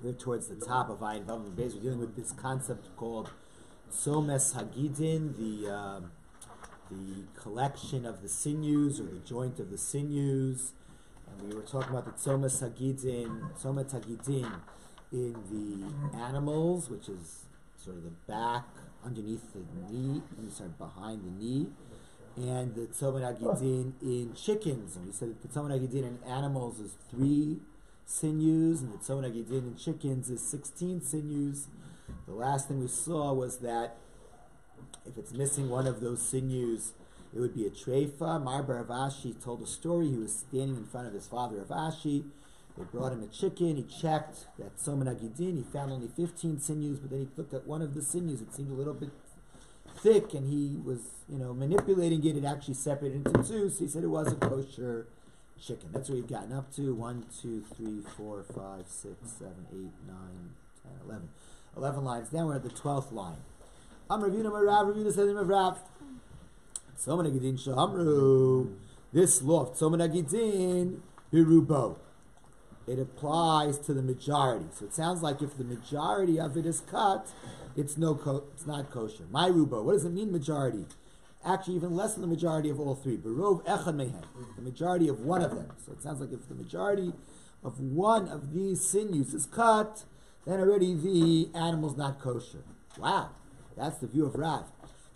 We're towards the top of Ayin Vav Beis. We're dealing with this concept called Tzomes Hagidin, the collection of the sinews, or the joint of the sinews. And we were talking about the Tzomes Hagidin in the animals, which is sort of the back underneath the knee, behind the knee, and the Tzomes Hagidin in chickens. And we said that the Tzomes Hagidin in animals is 3 sinews, and the Tzomes Hagidin in chickens is 16 sinews. The last thing we saw was that if it's missing one of those sinews, it would be a treifa. Marbar Avashi told a story. He was standing in front of his father Avashi. They brought him a chicken. He checked that Tzomes Hagidin. He found only 15 sinews, but then he looked at one of the sinews. It seemed a little bit thick, and he was, manipulating it. It actually separated into 2, so he said it was a kosher chicken. That's what we've gotten up to. 1, 2, 3, 4, 5, 6, 7, 8, 9, 10, 11. 11 lines. Now we're at the 12th line. Ravina said of Rav. Tzomes Hagidin Shamru. This law of Tzomes Hagidin Birubo. It applies to the majority. So it sounds like if the majority of it is cut, it's not kosher. My rubo. What does it mean, majority? Actually, even less than the majority of all 3. Barov echad mehen. The majority of one of them. So it sounds like if the majority of one of these sinews is cut, then already the animal's not kosher. Wow. That's the view of Rav.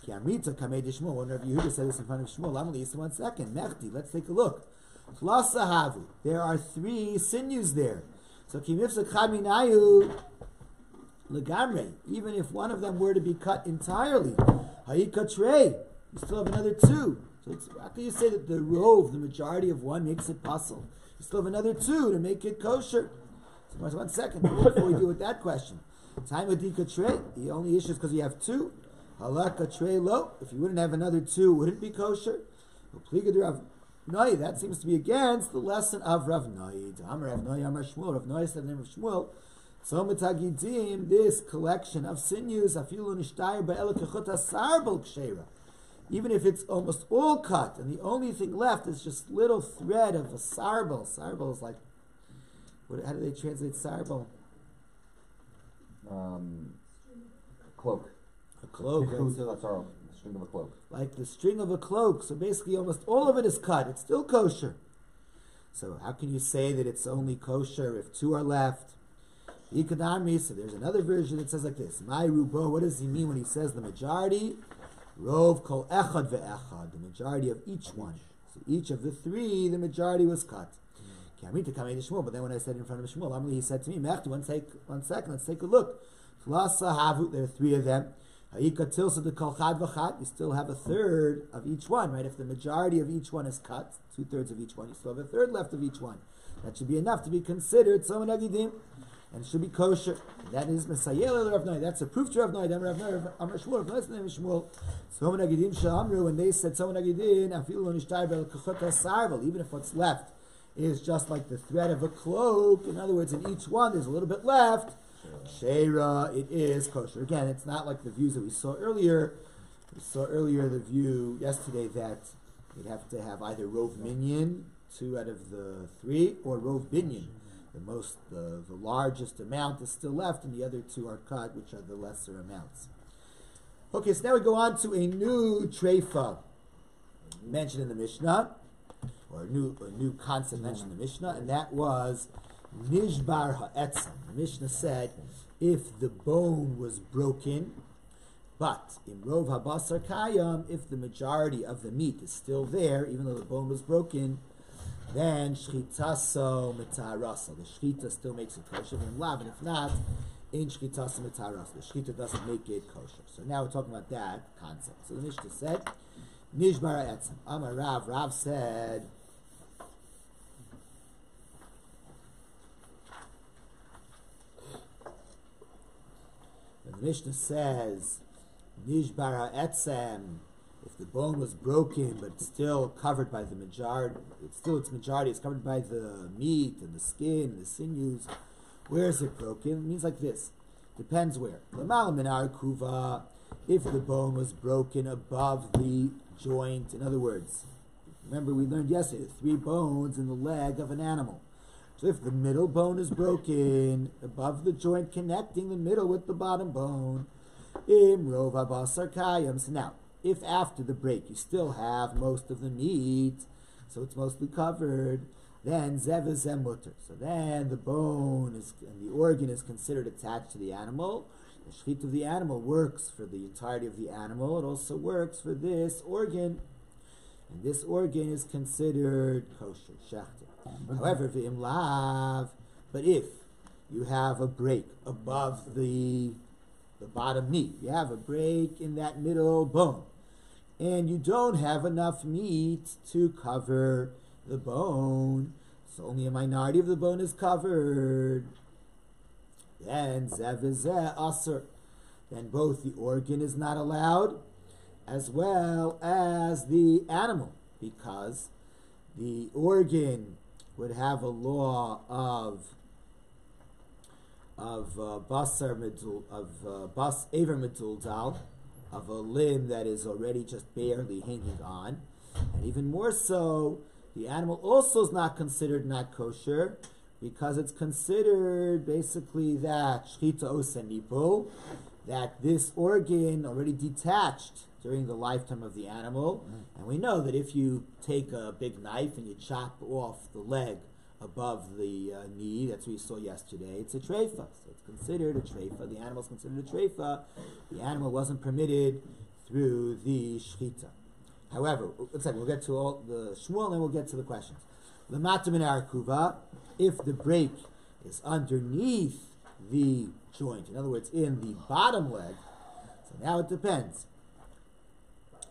Kiamrita kamei dishmul. One of Yehuda said this in front of Shmuel. I'm going to listen 1 second. Mechti. Let's take a look. Klasahavu. There are 3 sinews there. So kimifsa chaminayu legamre. Even if one of them were to be cut entirely, hayikatrei. You still have another 2. So how can you say that the rove, the majority of one, makes it puzzle? You still have another 2 to make it kosher. So 1 second before we deal with that question. Time of dikatrei. The only issue is because you have 2. Halakatrei lo. If you wouldn't have another 2, would it be kosher? No, that seems to be against the lesson of Rav Noid. Amar Rav Noid, Amar Shmuel. Rav Noid said the name of Shmuel. Tzomes Hagidin, this collection of sinews, afilu nishtayir ba'el kechut hasarbel ksheira. Even if it's almost all cut, and the only thing left is just little thread of a sarbel. Sarbel is like, how do they translate sarbel? Cloak. A cloak. That's our string of a cloak. Like the string of a cloak. So basically almost all of it is cut. It's still kosher. So how can you say that it's only kosher if 2 are left? Ikadami, so there's another version that says like this. My rubo, what does he mean when he says the majority? Rov kol echad ve'echad. The majority of each one. So each of the 3, the majority was cut. But then when I said in front of Shmuel, he said to me, Mechti, 1 second, let's take a look. There are 3 of them. You still have a third of each one, right? If the majority of each one is cut, 2/3 of each one, you still have a third left of each one. That should be enough to be considered Tzomes Hagidin, and it should be kosher. That is Mesayel Rav Noid. That's a proof to Rav Noid. Rav Noid, Amar Shmuel, Rav Noid, Shmuel. Tzomes Hagidin Shamru, when they said Tzomes Hagidin, afilu lo nishtayir ba'el kechut hasarbel, even if what's left is just like the thread of a cloak. In other words, in each one there's a little bit left. Sheira, it is kosher. Again, it's not like the views that we saw earlier. We saw earlier the view yesterday that you'd have to have either rov minyan, 2 out of the 3, or rov binyan. The largest amount is still left, and the other 2 are cut, which are the lesser amounts. Okay, so now we go on to a new treifa mentioned in the Mishnah, or a new concept mentioned in the Mishnah, and that was Nishbar ha'etzem. The Mishnah said, if the bone was broken, but in Rov habasar kayam, if the majority of the meat is still there, even though the bone was broken, then shchitaso mitarasa. The shchita still makes it kosher, and lav, and if not, in shchitaso mitarasa. The shchita doesn't make it kosher. So now we're talking about that concept. So the Mishnah said, Nishbar ha'etzem. Amar Rav. Rav said, the Mishnah says, Nishbar ha'etzem, if the bone was broken but still covered by the majority, its majority is covered by the meat and the skin and the sinews, where is it broken? It means like this. Depends where. L'mal minar kuva, if the bone was broken above the joint. In other words, remember we learned yesterday, 3 bones in the leg of an animal. So if the middle bone is broken above the joint connecting the middle with the bottom bone, imrov habasar kayam. So now, if after the break you still have most of the meat, so it's mostly covered, then zev zem mutter. So then the bone is and the organ is considered attached to the animal. The shechit of the animal works for the entirety of the animal. It also works for this organ, and this organ is considered kosher shechter. However, v'im lav, but if you have a break above the bottom knee, you have a break in that middle bone, and you don't have enough meat to cover the bone, so only a minority of the bone is covered, then zev zeh aser. Then both the organ is not allowed, as well as the animal, because the organ would have a law of basar medul, of bas aver medul dal, of a limb that is already just barely hanging on, and even more so, the animal also is not considered not kosher, because it's considered basically that shchita osenipul, that this organ already detached during the lifetime of the animal, and we know that if you take a big knife and you chop off the leg above the knee, that's what we saw yesterday, it's a treifa, so it's considered a treifa, the animal is considered a treifa, the animal wasn't permitted through the shchita. However, looks like we'll get to all the shmuel and then we'll get to the questions. The matam in arkuva, if the break is underneath the joint, in other words, in the bottom leg, so now it depends.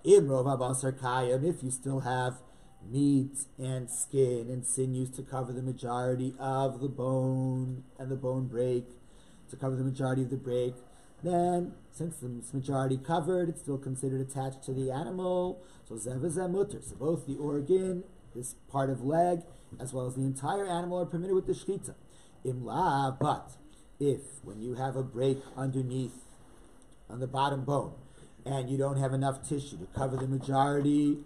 In rova basar kayam, if you still have meat and skin and sinews to cover the majority of the bone and the bone break, to cover the majority of the break, then since the majority covered, it's still considered attached to the animal. So zev zem mutter. So both the organ, this part of leg, as well as the entire animal are permitted with the shchita. Imla, but if when you have a break underneath on the bottom bone, and you don't have enough tissue to cover the majority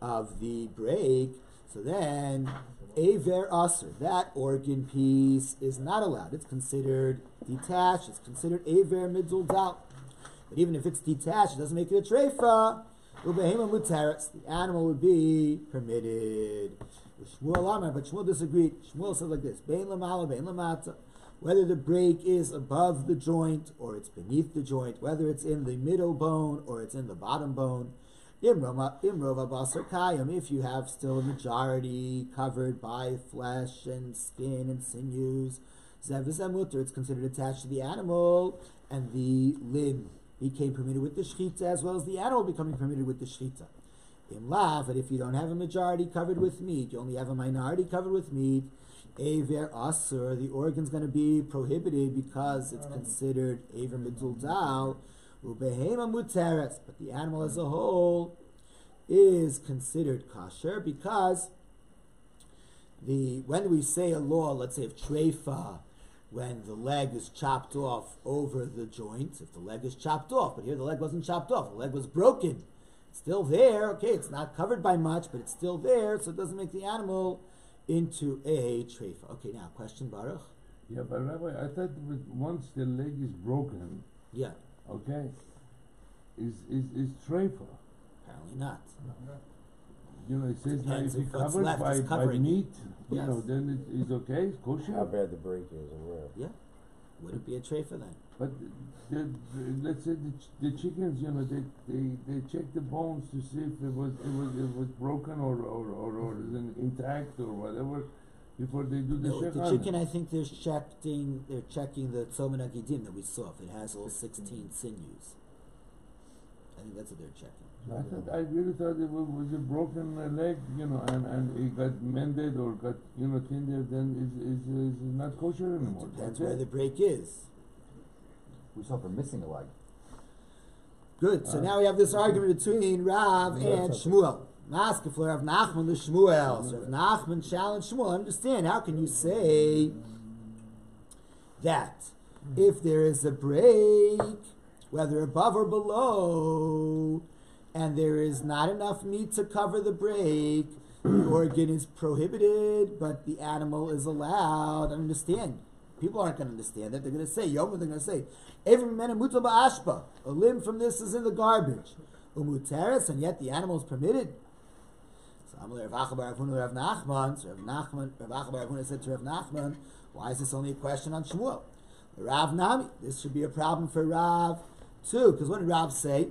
of the break, so then aver aser, that organ piece is not allowed. It's considered detached. It's considered aver middle dal. But even if it's detached, it doesn't make it a treifa. The animal would be permitted. Shmuel Amar, but Shmuel disagreed. Shmuel said like this: Bein lamala, bein lamata. Whether the break is above the joint or it's beneath the joint, whether it's in the middle bone or it's in the bottom bone, imrova basar kayam, if you have still a majority covered by flesh and skin and sinews, zev zem mutter, it's considered attached to the animal, and the limb became permitted with the shchita, as well as the animal becoming permitted with the shchita. Imlav, but if you don't have a majority covered with meat, you only have a minority covered with meat, aver aser, the organ's going to be prohibited because it's considered aver midul dal, ubehema muteres, but the animal as a whole is considered kosher because when we say a law, let's say of treifa, when the leg is chopped off over the joint, if the leg is chopped off, but here the leg wasn't chopped off, the leg was broken, it's still there, okay, it's not covered by much, but it's still there, so it doesn't make the animal into a treifa. Okay, now, question, Baruch? Yeah, but Rabbi, I thought once the leg is broken, yeah, okay, is treifa. Apparently not. You know, it says that Depends if it's if what's covered left is by covering meat, you Yes. know, then it's okay, it's kosher. How bad the break is and where. Yeah, would it be a treifa then? But let's say the chickens, you know, they check the bones to see if it was broken or is intact or whatever before they do the No, shechana. the chicken, I think they're checking the tzomen agidim that we saw, if it has all 16 sinews. I think that's what they're checking. I really thought it was a broken leg, you know, and it got mended or got, you know, tended, then is not kosher anymore. Depends where the break is. We suffer missing a leg. Good. So now we have this argument between Rav and Shmuel. Masker for Rav Nachman to Shmuel. So Rav Nachman challenged Shmuel. Understand, how can you say that if there is a break, whether above or below, and there is not enough meat to cover the break, the organ is prohibited, but the animal is allowed. I understand. People aren't going to understand that. They're going to say, they're going to say, every man mutal ba'ashpa, a limb from this is in the garbage. Umuteres, and yet the animal is permitted. So Rav Nachman said to Rav Nachman, why is this only a question on Shmuel? Rav Nami, this should be a problem for Rav too, because what did Rav say?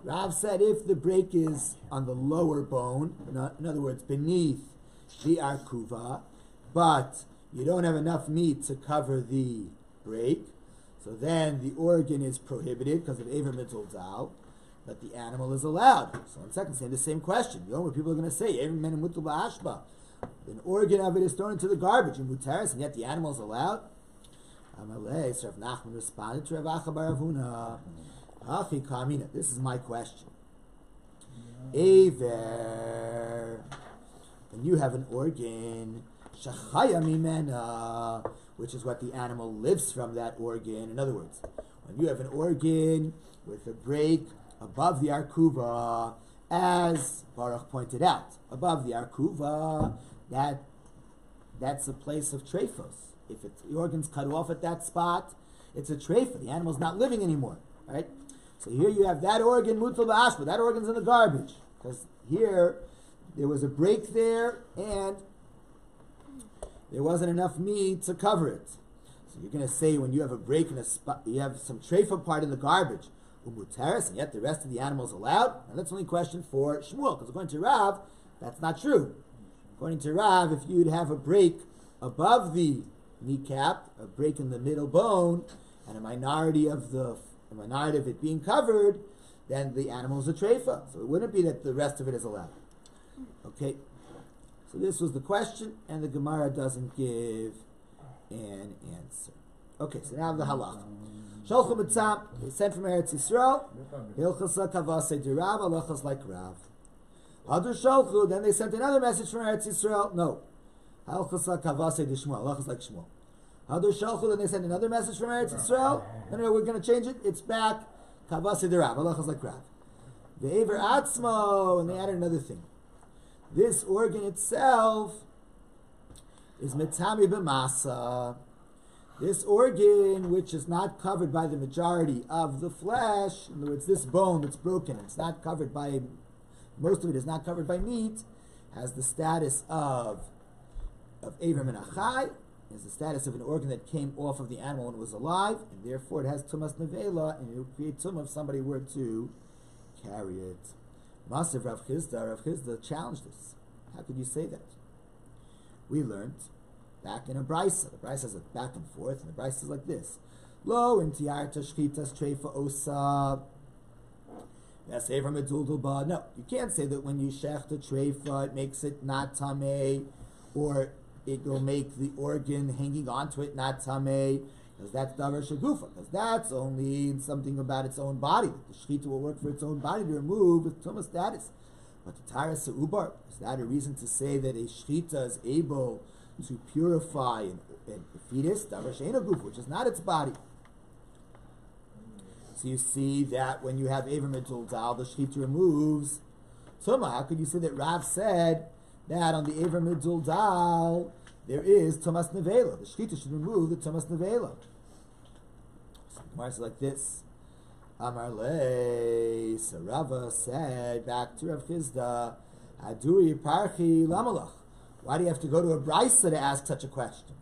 Rav said if the break is on the lower bone, in other words, beneath the arkuva, but you don't have enough meat to cover the break, so then the organ is prohibited because of Ever Mitul Dal, but the animal is allowed. So in second, saying the same question. You know where people are going to say, Ever Men Mitul Ba'ashba, an organ of it is thrown into the garbage in Mutaris, and yet the animal is allowed? Amalei, so Rav Nachman responded to Rav Acha bar Avuna, Achi Kamina, this is my question. Ever, when you have an organ, Shachaya mimena, which is what the animal lives from, that organ. In other words, when you have an organ with a break above the arkuva, as Baruch pointed out, above the arkuva, that's a place of trephos. If the organ's cut off at that spot, it's a treifa. The animal's not living anymore, right? So here you have that organ, mutal ba'ashba, that organ's in the garbage. Because here, there was a break there, and there wasn't enough meat to cover it. So you're going to say when you have a break in a spot, you have some treifa part in the garbage, umuteres, and yet the rest of the animals allowed? And that's only a question for Shmuel, because according to Rav, that's not true. According to Rav, if you'd have a break above the kneecap, a break in the middle bone, and a minority of it being covered, then the animal is a treifa. So it wouldn't be that the rest of it is allowed. Okay. So this was the question, and the Gemara doesn't give an answer. Okay, so now the halach. Sholchu mitzam, they sent from Eretz Yisrael, hilchasa kavase de Rav, halachas like Rav. Hadr sholchu, then they sent another message from Eretz Yisrael, no. Halchasa kavase de Shmuel, halachas like Shmuel. Hadr sholchu, then they sent another message from Eretz Yisrael, no, we're going to change it, it's back, kavase de Rav, halachas like Rav. Ve'ever atzmo, and they added another thing. This organ itself is metami b'masa. This organ, which is not covered by the majority of the flesh, in other words, this bone that's broken, it's not covered by, most of it is not covered by meat, has the status of Ever min achai, has the status of an organ that came off of the animal when it was alive, and therefore it has tumas nevela, and it will create tumah if somebody were to carry it. Master Rav Chisda challenged this. How could you say that? We learned back in a brisa. The brisa is back and forth, and the brisa is like this: Lo in tiarta shchitas treifa osa. That's Ever medul ba. No, you can't say that when you shech the treifa, it makes it not tamei, or it will make the organ hanging onto it not tamei. Because that's davar shagufa, because that's only something about its own body. The shechita will work for its own body to remove its tumah status. But the taras seubar, is that a reason to say that a shechita is able to purify a fetus, davar she'ena gufa, which is not its body? So you see that when you have Ever Mitul Dal, the shechita removes tumah. How could you say that Rav said that on the Ever Mitul Dal there is tumas nevela? The shechita should remove the tumas nevela. So the Gemara says like this: Amar le, so Rava said back to Rav Chisda, Aduri parchi lamalach. Why do you have to go to a brisa to ask such a question?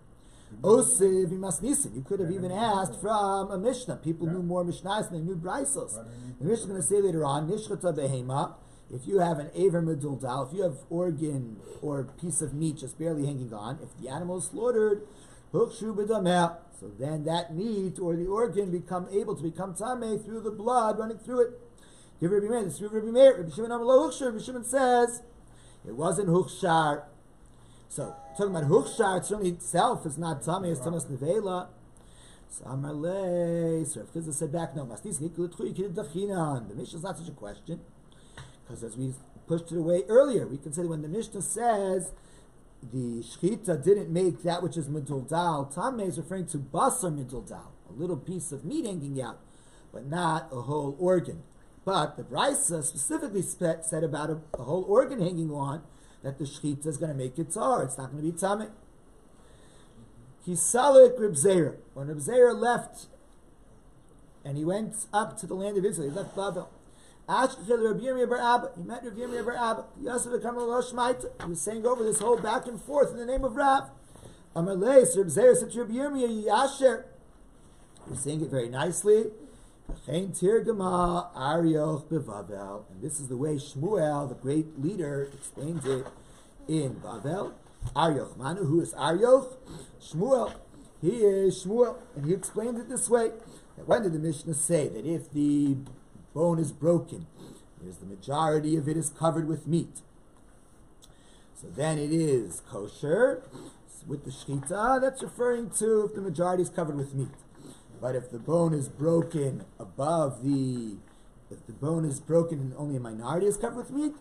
Osiv imas nisim. You could have even asked from a mishnah. People knew more mishnahs than they knew brisos. The mishnah is going to say later on, nishchata behema. If you have an Ever Midul Dal, if you have organ or piece of meat just barely hanging on, if the animal is slaughtered, so then that meat or the organ become able to become tameh through the blood running through it. Give Rabbi Meir, this is Rabbi Meir. Rabbi Shimon Amar Lo Huchshar. Rabbi Shimon says it wasn't Huchshar. So talking about Huchshar, it certainly itself is not tameh, it's tumas nevela. So Amar Le, so Rav Chisda said back, no, Mastis Nikul Tchuy Kid Dachinan. The Mishnah is not such a question. Because as we pushed it away earlier, we can say that when the Mishnah says the shechita didn't make that which is midul dal, tameh is referring to basar midul dal, a little piece of meat hanging out, but not a whole organ. But the brisa specifically said about a whole organ hanging on, that the shchita is going to make it tar. It's not going to be tameh. Kisalik Reb Zera. When Reb Zera left and he went up to the land of Israel, he left Babel. He met Rabbi Yirmiyah bar Abba. He was saying over this whole back and forth in the name of Rav. Amalei, so Reb Zera said to Rabbi Yirmiyah, Yasher. He was saying it very nicely. And this is the way Shmuel, the great leader, explained it in Bavel. Aryoch Manu, who is Aryoch? Shmuel. He is Shmuel. And he explained it this way. That when did the Mishnah say that if the bone is broken, there's the majority of it is covered with meat, so then it is kosher. With the shchita, that's referring to if the majority is covered with meat. But if the bone is broken if the bone is broken and only a minority is covered with meat,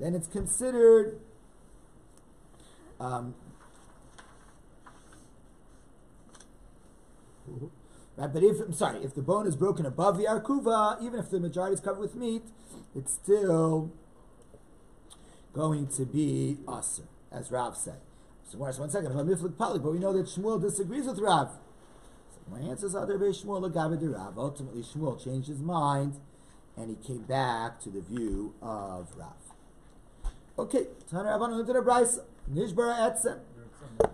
then it's considered right, but if the bone is broken above the arkuva, even if the majority is covered with meat, it's still going to be aser, as Rav said. So one second, but we know that Shmuel disagrees with Rav. So my answer is other base Shmuel agabe de Rav. Ultimately, Shmuel changed his mind, and he came back to the view of Rav. Okay, Tana Rabbanon into the Brisa. Nishbara etzem.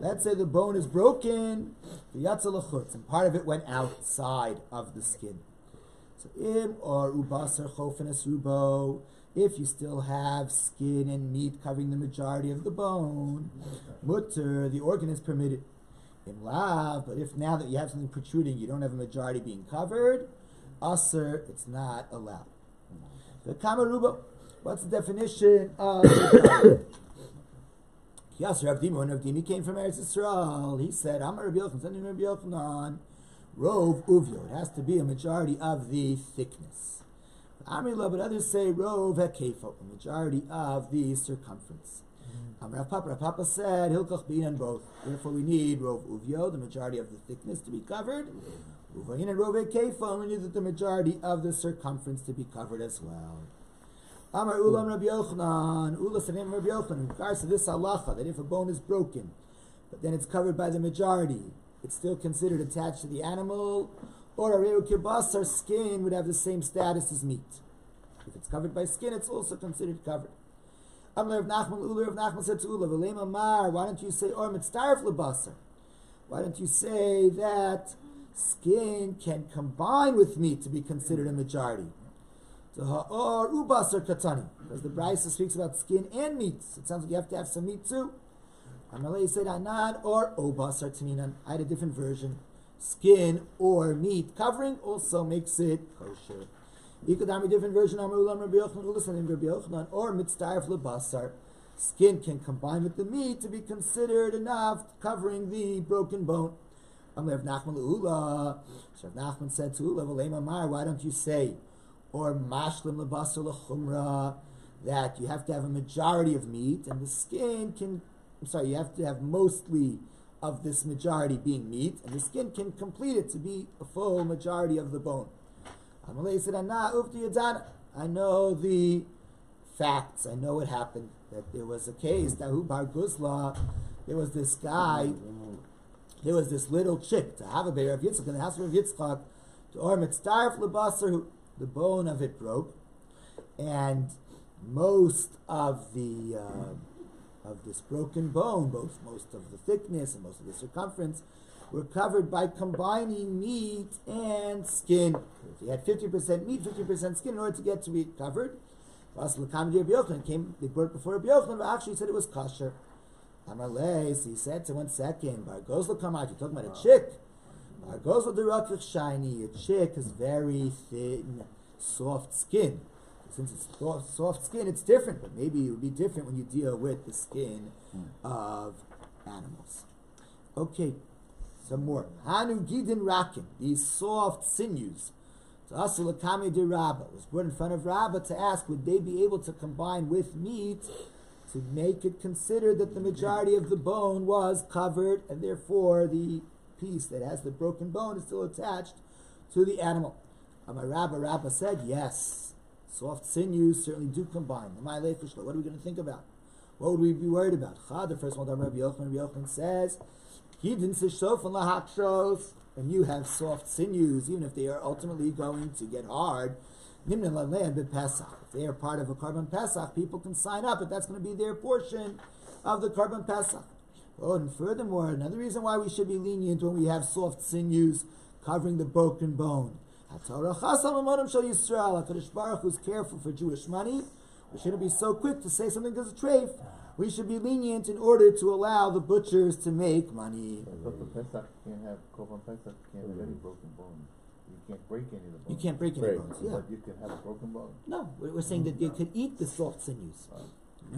Let's say the bone is broken, and part of it went outside of the skin. So im or ubasar chofenes rubo, if you still have skin and meat covering the majority of the bone, mutter, the organ is permitted. Im lav, but if now that you have something protruding, you don't have a majority being covered, aser, it's not allowed. The kamarubo, what's the definition of Yes, Rav Dima, when Rav Dima came from Eretz Yisrael, he said, Amar Rabbi Yochanan, sending Rabbi Yochanan, Rov Uvyo, it has to be a majority of the thickness. Amrila, but others say Rov Hekefo, a majority of the circumference. Rav Papa said, Hilkoch bein on both. Therefore we need Rov Uvyo, the majority of the thickness to be covered. Uvayin and Rov Hekefo, and we need the majority of the circumference to be covered as well. Amar Ulam Rabbi Yochanan, Ula Sanim Rabbi Yochanan, in regards to this halacha, that if a bone is broken, but then it's covered by the majority, it's still considered attached to the animal, or a Reu Kibasar, skin would have the same status as meat. If it's covered by skin, it's also considered covered. Amar Rav Nachman, Ula Rav Nachman said to Ula, V'leim Amar, why don't you say, or Mitztaref Lebasar? Why don't you say that skin can combine with meat to be considered a majority? Or ubasar katani, because the Brisa speaks about skin and meat. So it sounds like you have to have some meat too. Amalei said anad or obasar taminan. I had a different version. Skin or meat covering also makes it kosher. You could have a different version. Amarulam Rabbi Yochanan, Ulasanim Rabbi Yochanan, or mitzdaref lebasar. Skin can combine with the meat to be considered enough covering the broken bone. Rav Nachman Ula. So Rav Nachman said to Ula, V'leim Amar, why don't you say, or mashlim lebasar lechumra, that you have to have a majority of meat, and the skin can, you have to have mostly of this majority being meat, and the skin can complete it to be a full majority of the bone. Amalei said, I know the facts, I know what happened, that there was a case, Dahu Bar Guzla, there was this guy, there was this little chick, to have a bear of Yitzchak, in the house of Yitzchak, to or mitzdaref lebasar, who the bone of it broke, and most of the of this broken bone, most of the thickness and most of the circumference, were covered by combining meat and skin. So you had 50% meat, 50% skin in order to get to be covered. They brought it before Rabbi Yochanan, but actually he said it was kosher. Amalei, so he said to 1 second, Bar Gozla come out, you're talking about a chick. Bar Gozla the shiny, a chick has very thin, soft skin. Since it's soft skin, it's different, but maybe it would be different when you deal with the skin of animals. Okay, some more. Hanu Gidin Rakin, these soft sinews. So Asulakami de Rabba was brought in front of Rabba to ask, would they be able to combine with meat to make it considered that the majority of the bone was covered, and therefore the piece that has the broken bone is still attached to the animal? Rabba said, yes. Soft sinews certainly do combine. What are we going to think about? What would we be worried about? The first one, Rabbi Yochanan says, when you have soft sinews, even if they are ultimately going to get hard, if they are part of a Karban Pesach, people can sign up, but that's going to be their portion of the Karban Pesach. Oh, and furthermore, another reason why we should be lenient when we have soft sinews covering the broken bone. HaKadosh Baruch Hu is careful for Jewish money. We shouldn't be so quick to say something as a treif. We should be lenient in order to allow the butchers to make money. But the Pesach can't have Korban Pesach can't have any broken bones. You can't break any of the bones. You can't break any bones. Yeah. But you can have a broken bone. No, we're saying that you could eat the soft sinews.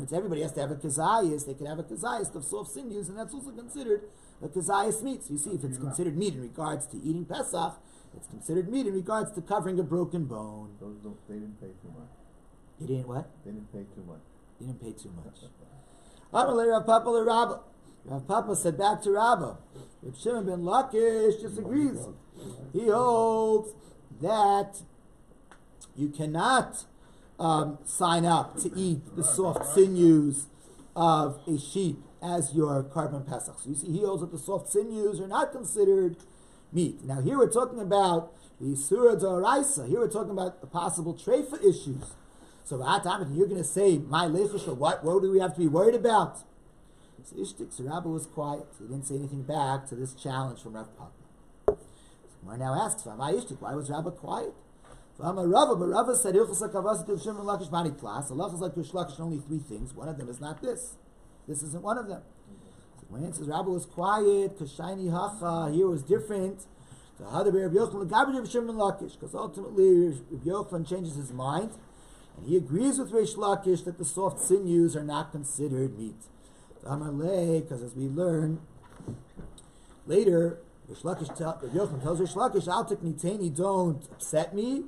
It's everybody has to have a kazayas. They can have a kazayas of soft sinews, and that's also considered a kazayas meat. So you see, if it's considered meat in regards to eating Pesach, it's considered meat in regards to covering a broken bone. They didn't pay too much. You didn't what? They didn't pay too much. You didn't pay too much. Rav Papa said back to Rabbah, if Shimon ben Lakish disagrees, he holds that you cannot sign up to eat the soft sinews of a sheep as your Karban Pesach. So you see, he holds that the soft sinews are not considered meat. Now here we're talking about the Surah D'Oraisa. Here we're talking about the possible treifa issues. So you're going to say, my lechish, what do we have to be worried about? So Ishtik, Rabbah was quiet. He didn't say anything back to this challenge from Rav Papa. So Gemara now asks, why was Rabbah quiet? But Rabbah said, Allah is like Rish Lakish, only three things. One of them is not this. This isn't one of them. So when it says Rabbah was quiet, Kashayni Hacha, here was different. Because ultimately Rabbi Yochanan changes his mind. And he agrees with Rish Lakish that the soft sinews are not considered meat. Because as we learn later, Rish Lakish Yochanan tells Rish Lakish, Al tikniteni, don't upset me.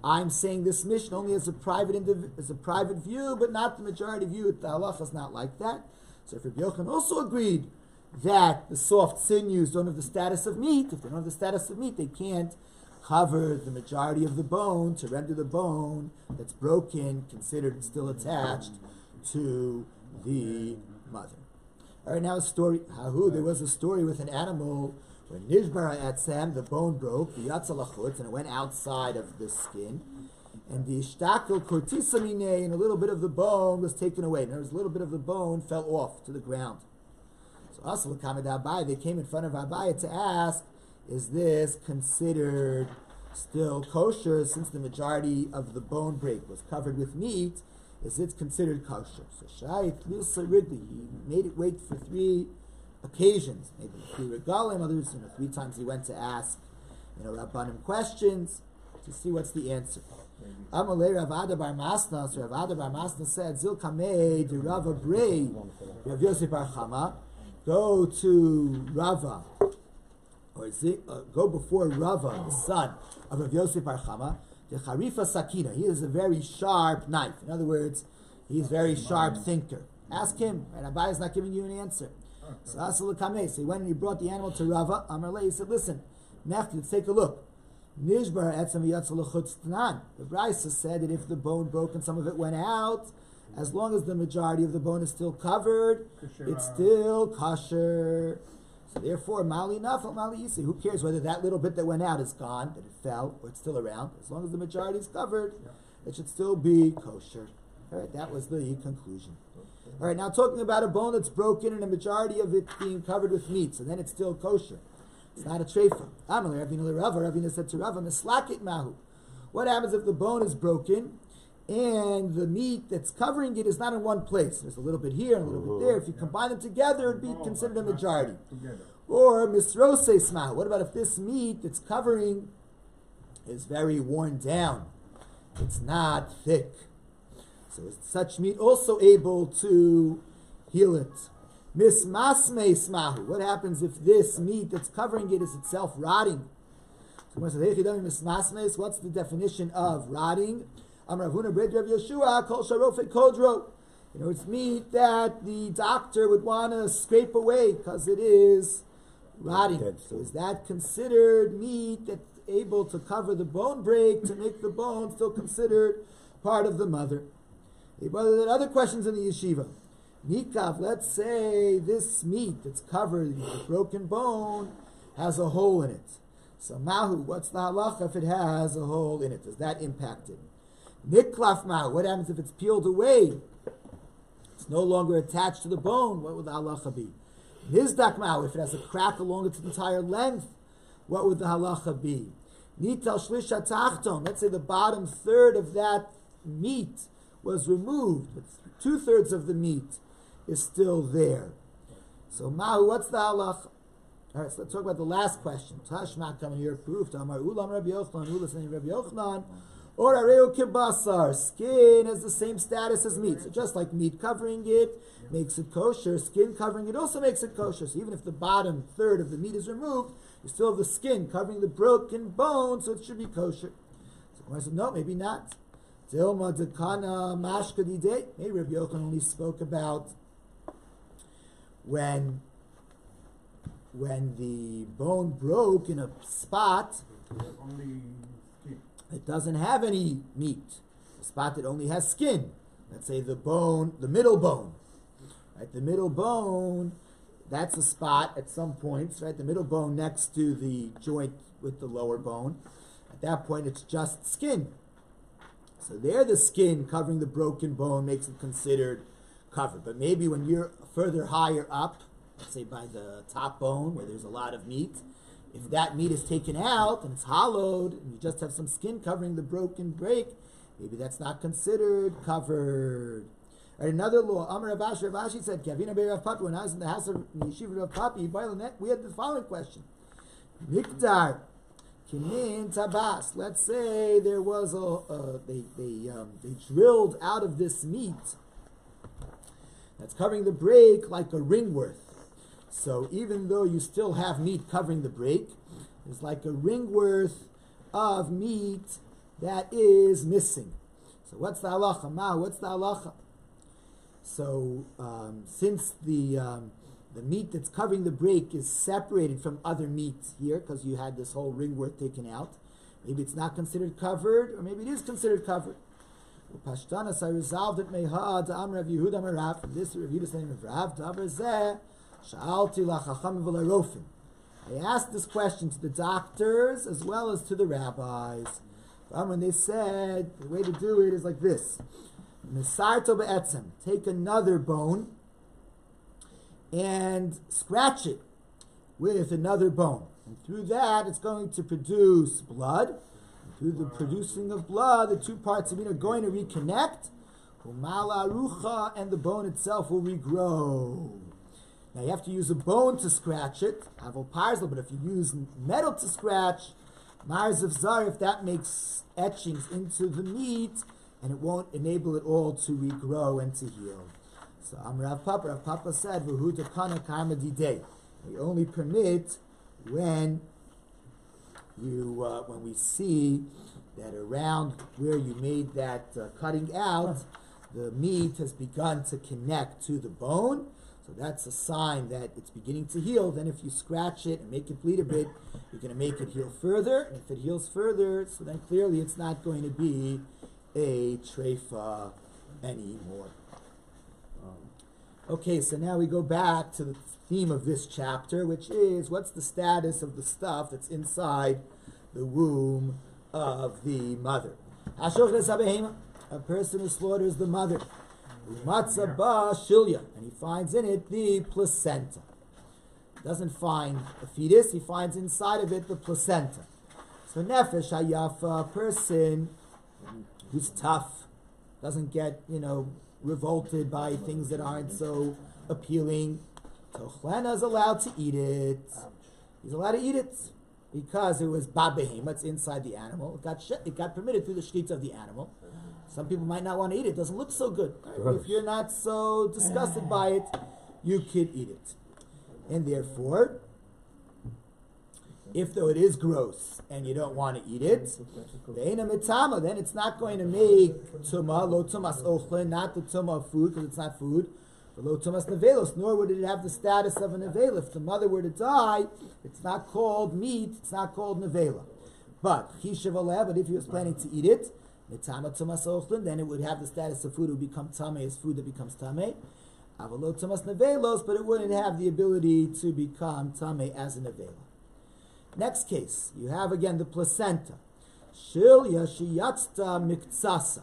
I'm saying this mission only as a private view, but not the majority view. The halacha is not like that. So if Rabbi Yochanan also agreed that the soft sinews don't have the status of meat, if they don't have the status of meat, they can't cover the majority of the bone to render the bone that's broken considered still attached to the mother. All right, now a story. There was a story with an animal when Nishbara Etzem, the bone broke, the Yatzalachutz, and it went outside of the skin, and the Ishtakel Kortisamine, and a little bit of the bone was taken away. And there was a little bit of the bone fell off to the ground. So Asal Kamed Abai, they came in front of Abai to ask, is this considered still kosher since the majority of the bone break was covered with meat? Is it considered kosher? So Shai Tlilsa Ridley, he made it wait for 3 occasions, maybe 3 regalim, others, 3 times he went to ask, Rabbanim questions to see what's the answer. Amalei Rav Ada Bar Masna, so Rav Ada Bar Masna said, Zil Kamei de Rava Brei, Rav Yosef Bar Chama, go to Rava, or go before Rava, the son of Rav Yosef Bar Chama, the Charifa Sakina. He is a very sharp knife. In other words, he's a very sharp thinker. Ask him, and Abai is not giving you an answer. So Asal Kamei, so he went and he brought the animal to Rava. Amarle, he said, listen, let's take a look. Nishbar etzem yatzalachutz tanan. The Brisa said that if the bone broke and some of it went out, as long as the majority of the bone is still covered, it's still kosher. So therefore, mali nafal, mali yisi. Who cares whether that little bit that went out is gone, that it fell, or it's still around? As long as the majority is covered, it should still be kosher. All right, that was the conclusion. All right, now talking about a bone that's broken and a majority of it being covered with meat, so then it's still kosher. It's not a treifa. Ravina said to Rava, Mislakit mahu. What happens if the bone is broken and the meat that's covering it is not in one place? There's a little bit here and a little bit there. If you combine them together, it'd be considered a majority. Or misrose mahu. What about if this meat that's covering is very worn down? It's not thick. So is such meat also able to heal it? Mismasme smahu. What happens if this meat that's covering it is itself rotting? So what's the definition of rotting? It's meat that the doctor would want to scrape away because it is rotting. So is that considered meat that's able to cover the bone break to make the bone still considered part of the mother? But there are other questions in the yeshiva. Nikav, let's say this meat that's covered with a broken bone has a hole in it. So mahu, what's the halacha if it has a hole in it? Does that impact it? Niklaf mahu, what happens if it's peeled away? It's no longer attached to the bone. What would the halacha be? Nizdak mahu, if it has a crack along its entire length, what would the halacha be? Nital shlisha tachton, let's say the bottom third of that meat was removed, but 2/3 of the meat is still there. So mahu, what's the halach? All right, so let's talk about the last question. Tashma coming here, proof. Tamar ulam Rabbi Yochanan, ulas name Rabbi Yochanan, or areu kibasar. Skin has the same status as meat. So just like meat covering it makes it kosher, skin covering it also makes it kosher. So even if the bottom third of the meat is removed, you still have the skin covering the broken bone, so it should be kosher. So I said, no, maybe not. Dilma dekana mashka didei. Maybe Rabbi Yochanan only spoke about when the bone broke in a spot, it doesn't have any meat. A spot that only has skin. Let's say the middle bone. Right? The middle bone, that's a spot at some points, right? The middle bone next to the joint with the lower bone. At that point, it's just skin. So there the skin covering the broken bone makes it considered covered. But maybe when you're further higher up, let's say by the top bone where there's a lot of meat, if that meat is taken out and it's hollowed and you just have some skin covering the broken break, maybe that's not considered covered. Right, another law, Amar Rav Ashi said, Kavina Bei Rav Papi, when I was in the house of Yeshiva Rav Papi, we had the following question. Mikdar, Kinin Tabas. Let's say there was they drilled out of this meat that's covering the break like a ringworth. So even though you still have meat covering the break, there's like a ringworth of meat that is missing. So what's the halacha? What's the halacha? So since the meat that's covering the break is separated from other meat here, because you had this whole ringworth taken out, maybe it's not considered covered, or maybe it is considered covered. Pashtanas, I resolved it. Mehad Am Rav Yehuda Merav. This Rav Yehuda's name of Rav Davar Zeh. Sha'alti lachacham v'larofim. I asked this question to the doctors as well as to the rabbis. When they said the way to do it is like this: Misarto be'etzem. Take another bone and scratch it with another bone, and through that it's going to produce blood. Through the producing of blood, the two parts of meat are going to reconnect, and the bone itself will regrow. Now you have to use a bone to scratch it, avol parzel, but if you use metal to scratch, mars of zar, if that makes etchings into the meat, and it won't enable it all to regrow and to heal. So Rav Papa said, V'hu dekana karma didei. We only permit when we see that around where you made that cutting out, the meat has begun to connect to the bone. So that's a sign that it's beginning to heal. Then if you scratch it and make it bleed a bit, you're going to make it heal further. And if it heals further, so then clearly it's not going to be a treifa anymore. Okay, so now we go back to the theme of this chapter, which is what's the status of the stuff that's inside the womb of the mother. A person who slaughters the mother, and he finds in it the placenta. He doesn't find a fetus, he finds inside of it the placenta. So nefesh hayafa, a person who's tough, doesn't get, revolted by things that aren't so appealing. Tochlena is allowed to eat it. He's allowed to eat it because it was babehim, what's inside the animal. It got permitted through the shechita of the animal. Some people might not want to eat it. It doesn't look so good. Right? If you're not so disgusted by it, you could eat it. And therefore, if though it is gross and you don't want to eat it, then it's not going to make tumah, lo tumas ochlin, not the tumah of food, because it's not food, but lo tumas nevelos, nor would it have the status of a nevela. If the mother were to die, it's not called meat, it's not called nevela. But if he was planning to eat it, mitama tumas ochlin, then it would have the status of food. It would become tamei as food that becomes tamei. Avalo tumas nevelos, but it wouldn't have the ability to become tamei as a nevela. Next case, you have again the placenta. Shilya shiyatzta miktsasa.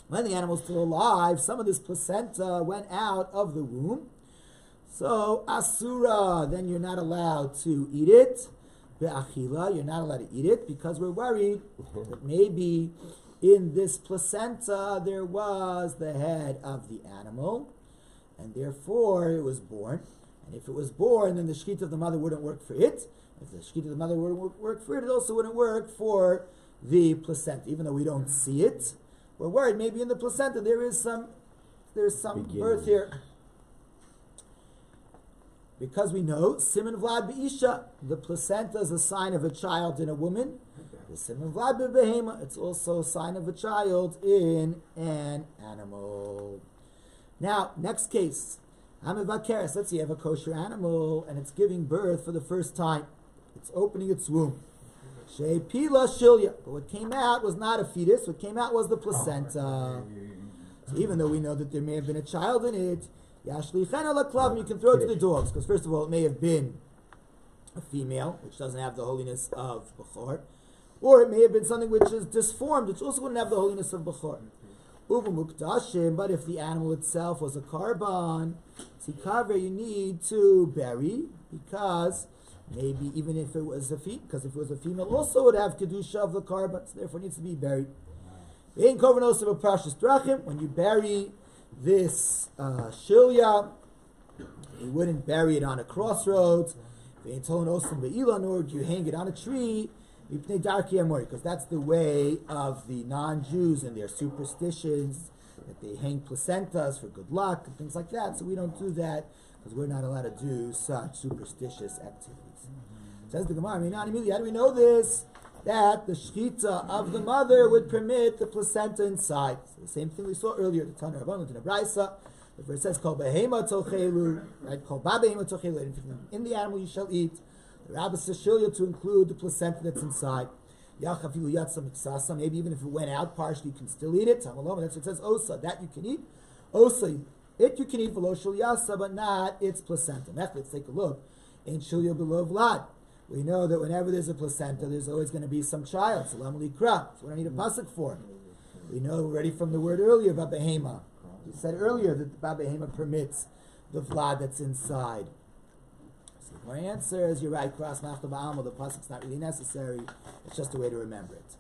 When the animal's still alive, some of this placenta went out of the womb. So asura, then you're not allowed to eat it. Be'achila, you're not allowed to eat it because we're worried that maybe in this placenta there was the head of the animal, and therefore it was born. And if it was born, then the shechita of the mother wouldn't work for it. If the shechita of the mother wouldn't work for it, it also wouldn't work for the placenta. Even though we don't see it, we're worried maybe in the placenta there's some birth here. Because we know Siman Vlad Be'isha, the placenta is a sign of a child in a woman. The Siman Vlad Be'behema, it's also a sign of a child in an animal. Now, next case. Hamivakeres, let's say you have a kosher animal and it's giving birth for the first time. It's opening its womb. She'pila shilya. But what came out was not a fetus, what came out was the placenta. So even though we know that there may have been a child in it, Yashlichen ala klavim, you can throw it to the dogs, because first of all, it may have been a female, which doesn't have the holiness of Bechor, or it may have been something which is disformed, which also wouldn't have the holiness of Bechor. But if the animal itself was a korban, you need to bury, because maybe even if it was a female, because if it was a female, also would have kedusha of the korban, so therefore it needs to be buried. When you bury this shilya, you wouldn't bury it on a crossroads. Nor do you hang it on a tree, because that's the way of the non-Jews and their superstitions, that they hang placentas for good luck and things like that. So we don't do that because we're not allowed to do such superstitious activities. Says the Gemara, how do we know this? That the shechita of the mother would permit the placenta inside. So the same thing we saw earlier, the Tanur Rabbanon in the Brisa. The verse says, "Kol behema tochelu," right? "Kol ba behema tochelu." In the animal you shall eat. The Rabbi says shilya to include the placenta that's inside. Yachafilu yatsa miksasa. Maybe even if it went out partially, you can still eat it. Tamaloma. That's what it says. Osa, that you can eat. Osa, it you can eat v'lo shilyasa, but not its placenta. Next, let's take a look. In shilya below vlad. We know that whenever there's a placenta, there's always going to be some child. Salam alikra. So we don't need a pasuk for it. We know already from the word earlier, babehema. We said earlier that the babehema permits the vlad that's inside. So my answer is, you're right, cross machta ba'alma, the pasuk's not really necessary. It's just a way to remember it.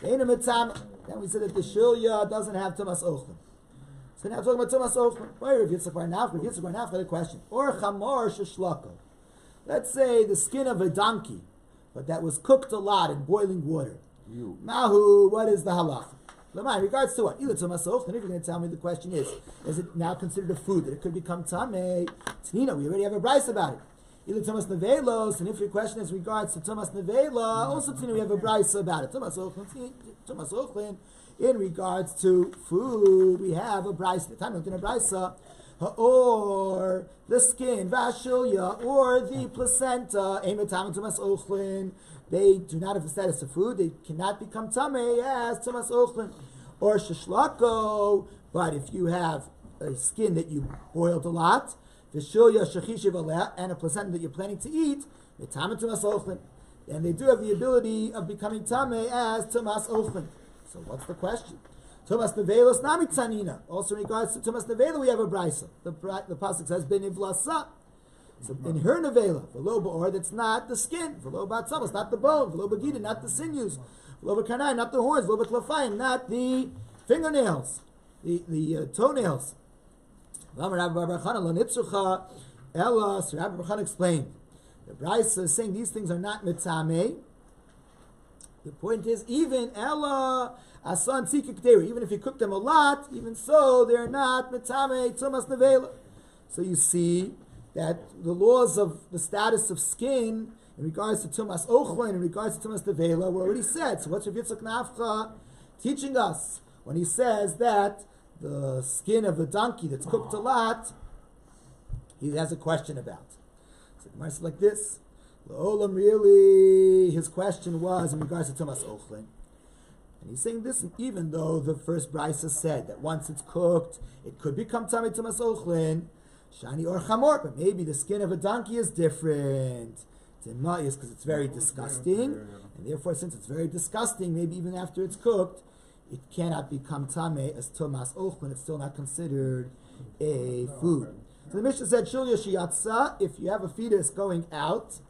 Then we said that the shilya doesn't have tumas ochlin. So now we're talking about tumas ochlin. Where if Yitzchak bar nafka, got a question. Or chamor sheshlako. Let's say the skin of a donkey, but that was cooked a lot in boiling water. Mahu, what is the halacha? In regards to what? If you're going to tell me, the question is it now considered a food that it could become tamei? Tanina, we already have a brisa about it. And if your question is regards to tumas nevela, also Tanina, we have a brisa about it. Tumas ochlin, in regards to food, we have a brisa. The time in a brisa. Or the skin, vashilya, or the placenta, they do not have the status of food, they cannot become tamei as tumas ochlin. Or sheshlako, but if you have a skin that you boiled a lot, vashilya shechishiv and a placenta that you're planning to eat, tumas ochlin, and they do have the ability of becoming tamei as tumas ochlin. So what's the question? Tumas nevelos nami tzanina. Also in regards to tumas nevela, we have a brisa. The pasuk says benivlasa. So in her nevela, v'lo ba'or, that's not the skin. V'lo ba'atzamos, not the bone. V'lo ba'gida, not the sinews. V'lo ba'karnayim, not the horns. V'lo ba'klafayim, not the fingernails, the toenails. V'amar Rabbi Bar Chana lo nitzrucha ela. So Rabbi Bar Chana explained. The brisa is saying these things are not mitzameh. The point is, even ela asan tzika k'dera, even if you cook them a lot, even so, they're not mitzameh tumas nevela. So you see that the laws of the status of skin in regards to tumas ochlin, in regards to tumas nevela, were already said. So what's Rav Yitzchak Nafcha teaching us when he says that the skin of the donkey that's cooked a lot, he has a question about? So the Gemara says like this. Olam, really, his question was in regards to tumas ochlin. And he's saying this even though the first brisa said that once it's cooked, it could become tamei tumas ochlin, shani or chamor, but maybe the skin of a donkey is different. Because it's very disgusting, and therefore, since it's very disgusting, maybe even after it's cooked, it cannot become tamei as tumas ochlin. It's still not considered a food. So the Mishnah said, Shulya shiyatsa, if you have a fetus going out,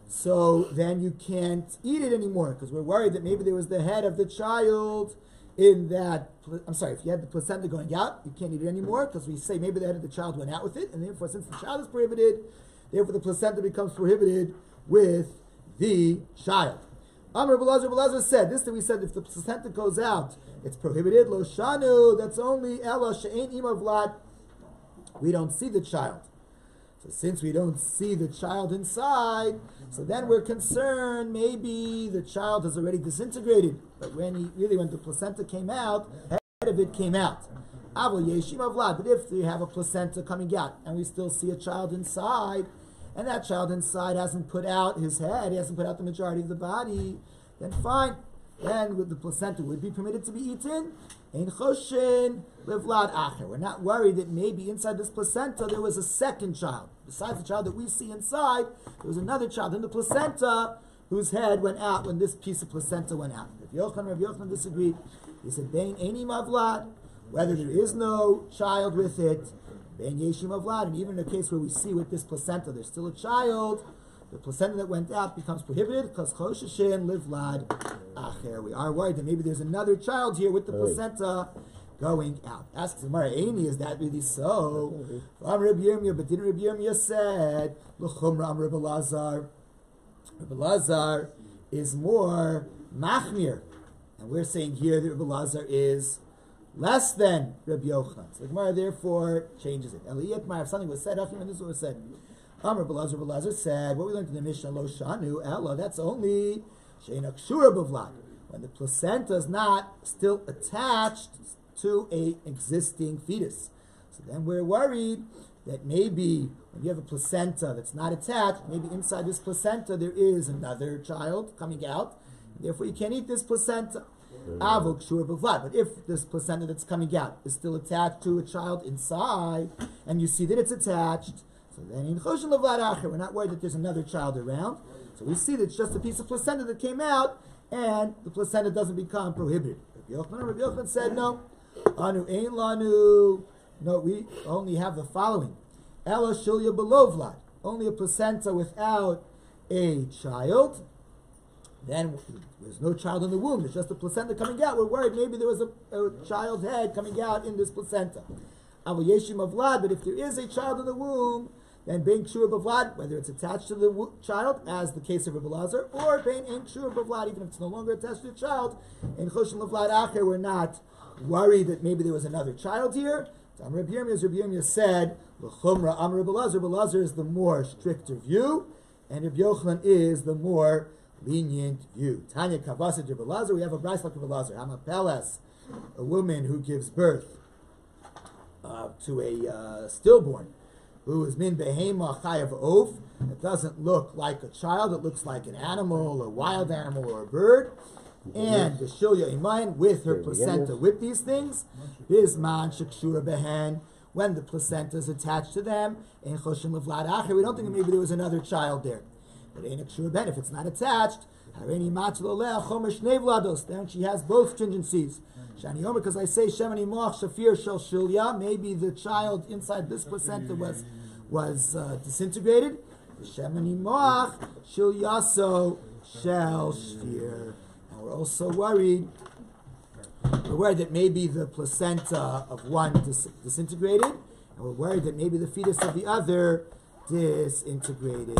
so then you can't eat it anymore, because we're worried that maybe there was the head of the child in that, if you had the placenta going out, you can't eat it anymore, because we say maybe the head of the child went out with it, and therefore, since the child is prohibited, therefore the placenta becomes prohibited with the child. Rabbi Zev said, this that we said, if the placenta goes out, it's prohibited. Lo shanu, that's only ela she'ein ima vlad. We don't see the child. So since we don't see the child inside, so then we're concerned maybe the child has already disintegrated. But when the placenta came out, head of it came out. But if you have a placenta coming out and we still see a child inside, and that child inside hasn't put out his head, he hasn't put out the majority of the body, then fine. Then the placenta would be permitted to be eaten. Ein choshen levlad acher. We're not worried that maybe inside this placenta there was a second child. Besides the child that we see inside, there was another child in the placenta whose head went out when this piece of placenta went out. Rabbi Yochanan disagreed. He said, Bein eini mavlad, whether there is no child with it, Bein yeshim mavlad, and even in a case where we see with this placenta there's still a child, the placenta that went out becomes prohibited because chosheshin livlad acher. We are worried that maybe there's another child here with the placenta going out. Asks the Gemara, Eini, is that really so? But didn't Rabbi Yirmiyah said, L'chumra Rabbi Lazar. Rabbi Lazar is more machmir, and we're saying here that Rabbi Lazar is less than Rabbi Yochanan. So the Gemara therefore changes it. Eliyat, if something was said, and this was said. Rabbi Lazar said, what we learned in the Mishnah, Lo Shanu, Ella, that's only Sheina Kshura Bavlad, when the placenta is not still attached to a existing fetus. So then we're worried that maybe when you have a placenta that's not attached, maybe inside this placenta there is another child coming out, and therefore you can't eat this placenta. Avok Kshura Bavlad. But if this placenta that's coming out is still attached to a child inside, and you see that it's attached, so then in Choshen Levlad Acher, we're not worried that there's another child around. So we see that it's just a piece of placenta that came out, and the placenta doesn't become prohibited. Rabbi Yochanan said, no. Anu ein lanu. No, we only have the following. Ela shilya below vlad. Only a placenta without a child. Then there's no child in the womb. There's just a placenta coming out. We're worried maybe there was a child's head coming out in this placenta. Aval yeshim of vlad. But if there is a child in the womb, then bein kshur b'vlad, whether it's attached to the child, as the case of Rabbi Lazar, or bein ein kshur b'vlad, even if it's no longer attached to the child, in choshen levlad acher, we're not worried that maybe there was another child here. So Rabbi Yirmiyah said, l'chumra am Rabbi Lazar is the more stricter view, and Rabbi Yochanan is the more lenient view. Tanya kavasid Rabbi Lazar, we have a brayso like Rabbi Lazar, hamapeles, a woman who gives birth to a stillborn, who is min behema chayav oaf. It doesn't look like a child, it looks like an animal, a wild animal, or a bird. And the shilya imayin with her placenta, with these things, bisman shekshura behen, when the placenta is attached to them, in choshen levlad acher, we don't think maybe there was another child there. But in kshura behen, if it's not attached, hareini matlo lea chomer shnei vlados, then she has both stringencies. Shani Omer, because I say Shemani Moach Shafir Shel Shilya, maybe the child inside this placenta was disintegrated. Shemani Moach Shilyaso Shel Shfir. And we're also worried that maybe the placenta of one disintegrated, and we're worried that maybe the fetus of the other disintegrated.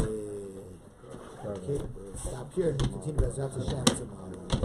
Okay, we'll stop here and continue Bezrat Hashem tomorrow.